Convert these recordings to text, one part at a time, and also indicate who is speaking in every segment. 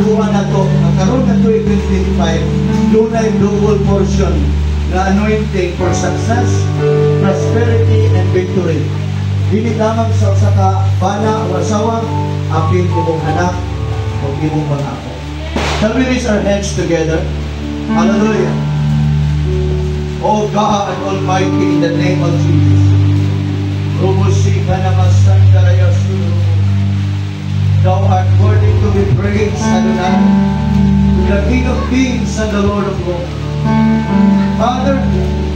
Speaker 1: buwan na to, karon na to 2025, dunay double portion na anointing for success, prosperity, and victory. Dili lamang sa usa ka bana o asawa, apil imong anak o imong mga apo. Shall we raise our hands together? Hallelujah. Oh God Almighty, in the name of Jesus. Thou art worthy to be praised, Adonai, the King of Kings and the Lord of Lords. Father,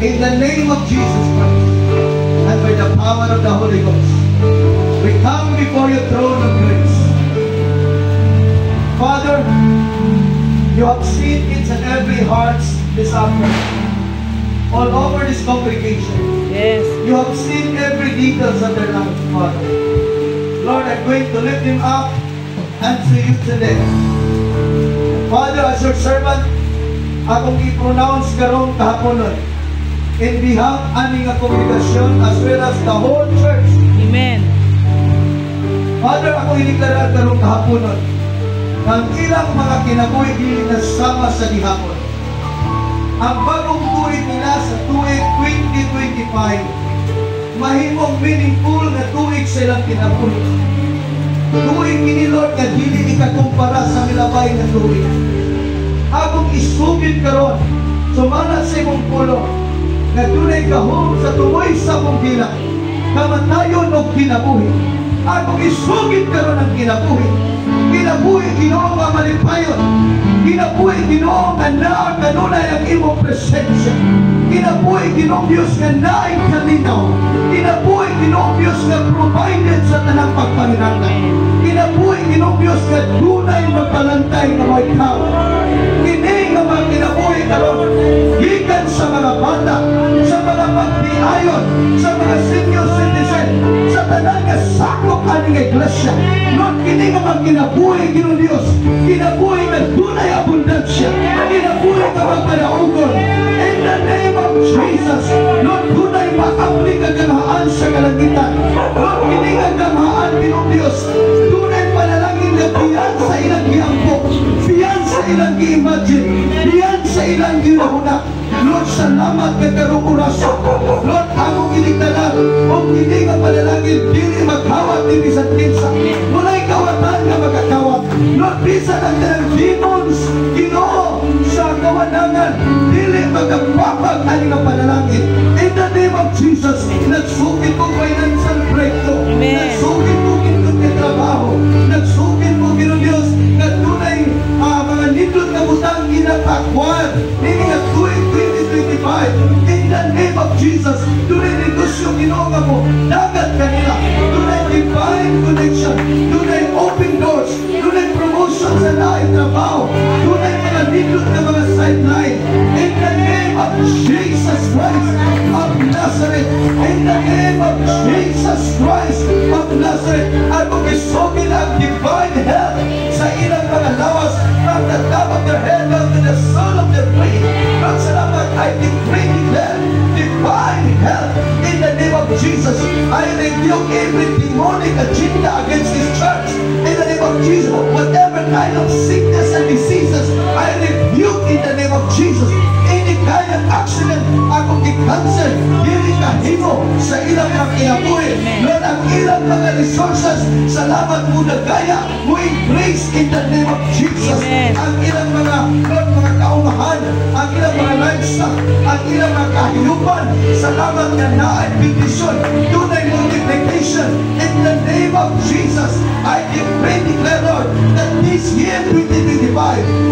Speaker 1: in the name of Jesus Christ, and by the power of the Holy Ghost, we come before your throne of grace. Father, you have seen each and every heart's desire all over this congregation.
Speaker 2: Yes.
Speaker 1: You have seen every details of their life, Father. Lord, I'm going to lift him up unto you today. Father, as your servant, akong i-pronounce karong kahaponon in behalf aning congregation as well as the whole church.
Speaker 2: Amen.
Speaker 1: Father, akong iniklara karong kahaponon ng ilang mga kinabuhi dili na sama sa gihapon. Ang bagong tuig nila sa tuig 2025, mahimong meaningful na tuig sa ilang kinabuhi. Tuig ni Lord nga dili ikakumpara sa milabay na tuig. Akong isugid karon, sumala sa imong pulo, na tunay kahom sa tumoy sa mong dila, kamatayon o kinabuhi. Akong isugid karon ang kinabuhi. Kinabuhi, Ginoo nga malipayon. Kinabuhi, Ginoo nga naa kanunay ang imong presensya. Kinabuhi, Ginoo Diyos nga naay kalinaw. Kinabuhi, Ginoo Diyos nga provided sa tanang pagpanginanglan. Kinabuhi, Ginoo Diyos nga tunay magpalantay na may ikaw. Kini nga mga kinabuhi karon, gikan sa mga bata, sa mga magbiayon, sa mga senior citizen, sa tanang nga sakop aning iglesia. Lord, kini nga mga kinabuhi, Ginoo Diyos, kinabuhi nga tunay abundansya, kinabuhi nga magpanaugon. In the name of Jesus, Lord, tunay maapli ka ganahaan sa kalangitan. Lord, kini nga ganahaan, Ginoo Diyos, tunay panalangin nga biyan sa ilang giampo, biyan sa ilang gi-imagine, biyan sa ilang ginahuna. Lord, salamat ka karong oraso. Lord, akong iligtalan, o hindi nga panalangin, dili maghawat ni bisan kinsa. Mulay kawatan nga magkakawat. Lord, bisan ang tanang demons, Ginoo, sa kawanangan, dili magkapapag aning ang panalangin. In the name of Jesus, nagsugid mo financial breakthrough. Nagsugid mo gindot ng trabaho. Nagsugid mo, Ginoo Diyos, na tunay mga nindot na butang ginapakwan. Nini nga 2025. In the name of Jesus, tunay negosyo Ginoo nga mo, dagat kanila. Tunay divine connection. Tunay open doors. Tunay promotion sa laing trabaho. Tunay mga nindot na mga sideline. In the name of Jesus Christ of Nazareth. In the name of Jesus Christ of Nazareth. At kung isogin ang divine health sa ilang mga lawas from the top of their head down to the sole of their feet. Lord, salamat, I decree declare divine health in the name of Jesus. I rebuke every demonic agenda against this church. In the name of Jesus, whatever kind of sickness and diseases, I rebuke in the name of Jesus. Any kind of accident, akong i-cancel, dili kahimo sa ilang mga kinabuhi. Lord, ang ilang mga resources, salamat mo na gaya, mo increase in the name of Jesus. Ang ilang mga, Lord, mga kaumahan, ang ilang mga livestock, ang ilang mga kahinupan, salamat na naay bendisyon, tunay multiplication. In the name of Jesus, I decree, declare, Lord, that this year 2025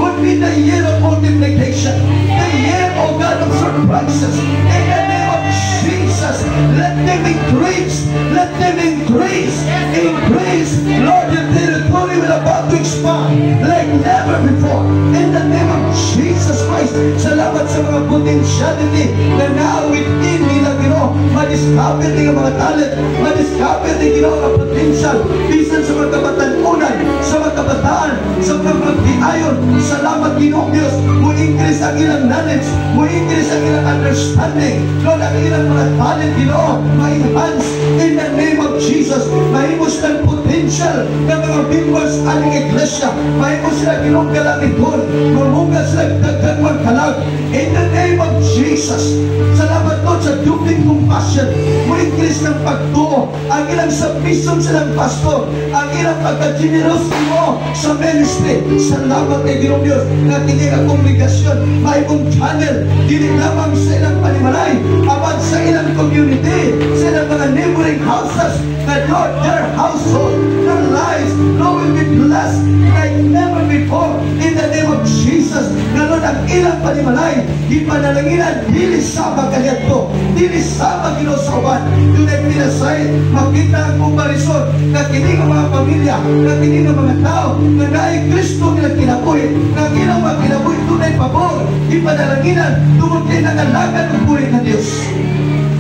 Speaker 1: would be the year of multiplication, the year, oh God, of surprises. In the name of Jesus, let them increase, let them increase, increase. Lord, your territory will about to expand like never before. In the name of Jesus Christ, salamat sa mga potentiality na now within nila, Ginoo, ma-discover din ang mga talent, ma-discover din Ginoo ang potential, bisan sa mga kabatanunan, sa mga kabataan, sa mga magdiayon. Salamat Ginoo Diyos, mo increase ang ilang knowledge, mo increase ang ilang understanding. Lord, ang ilang mga talent Ginoo, ma-enhance in the name of Jesus. Mahimo silang potential ng mga members aning iglesia, mahimo sila Ginoo galamiton, mamunga sila dagdag magkalag in the name of Jesus. Salamat Lord sa dupling compassion, mo increase ng pagtuo, ang ilang submission silang pastor, ang ilang pagka-generous mo sa ministry. Salamat kay Ginoo Diyos na kini ang kongregasyon mahimong channel dili lamang sa ilang panimalay, apan sa ilang community, sa ilang mga neighboring houses, that Lord, their household, their lives, Lord, will be blessed like never before in the name of Jesus. Na Lord, ang ilang panimalay, di panalanginan, dili sama kanyato, dili sama ginusawan, doon ay pinasay, makita ang kumparison, na kini ng mga pamilya, na kini ng mga tao, na naay Kristo nilang kinabuhi, na ilang mga kinabuhi, doon ay pabor, di panalanginan, tumutin ang alagan ng buhay ng Diyos.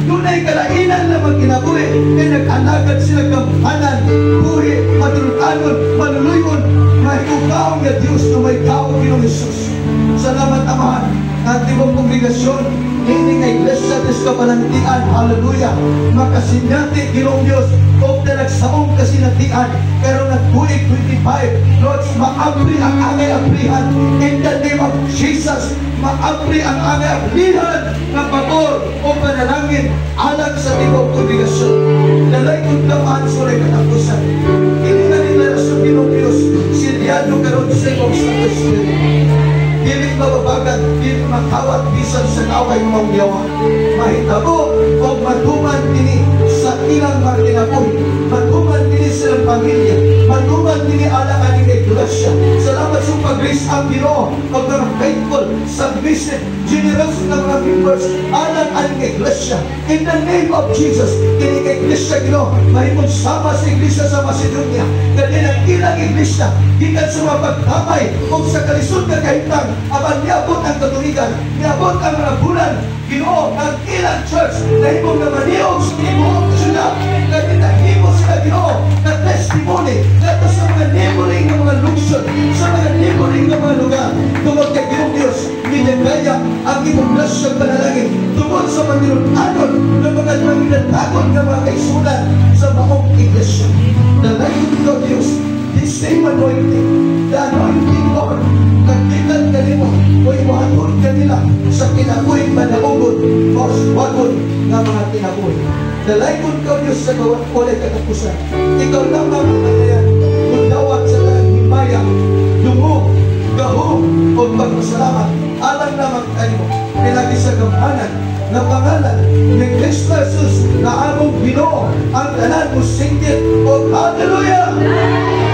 Speaker 1: Tunay kalainan na magkinabuhi, kaya nag-alagad sila kampanan, buhi, matulutanon, maluluyon, mahikukaong na Diyos na may kaong Ginoong Jesus. Salamat Amahan, ating mong kongregasyon, hindi nga iglesia des kapanantian, hallelujah, makasinyati Ginoong Diyos, o na nagsaong kasinatian, pero nag-buhi 25, Lord, maabri ang aming abrihan, in the name of Jesus, maabri ang aming abrihan, ng pabor o panalangin, alang sa tibok kongregasyon. Dalay kong kamaan suray katapusan. Hindi na deklarasyon Ginoong Diyos, silyado karon sa ibang sa Espiritu. Dili mababagat, dili makawat bisan sa kaway mong yawa. Mahitabo o matuman dini sa ilang mga kinabuhi, matuman dini sa pamilya, matuman dini alang aning iglesia. Salamat sa pag-grace ang Ginoo, pag mga faithful, submissive, generous na mga members alang aning iglesia. In the name of Jesus, kini ka iglesia Ginoo, mahimong sama sa iglesia sa Macedonia, kasi ang ilang iglesia, gikan sa mga pagkamay o sa kalisod na kahintang, aban niabot ang katuligan, niabot ang mga bulan, Ginoo, ang ilang church na himong namaniyog sa tibuok sila, kasi nahimo sila Ginoo, na testimony, nato sa mga neighboring ng mga lungsod, sa mga neighboring ng mga lugar, tungkol kay Ginoo Diyos, minagaya ang imong blasyang panalangin, tungkol sa manilunanon ng mga minatagon ng mga kaisunan sa maong iglesia. Nalayon Ginoo Diyos, the same anointing, the anointing Lord, nagtitan kanimo, o iwahatod kanila sa kinabuhing manaugot o swagod ng mga kinabuhi. Dalaykon ka Diyos sa gawat ulit katapusan. Ikaw lamang ang nanayan, magdawat sa talang himaya, dungog, gahong, o pagpasalamat, alang lamang kanimo, pinagi sa gampanan, na pangalan ni Kristo Jesus na among Ginoo, ang tanan mo singgit o hallelujah!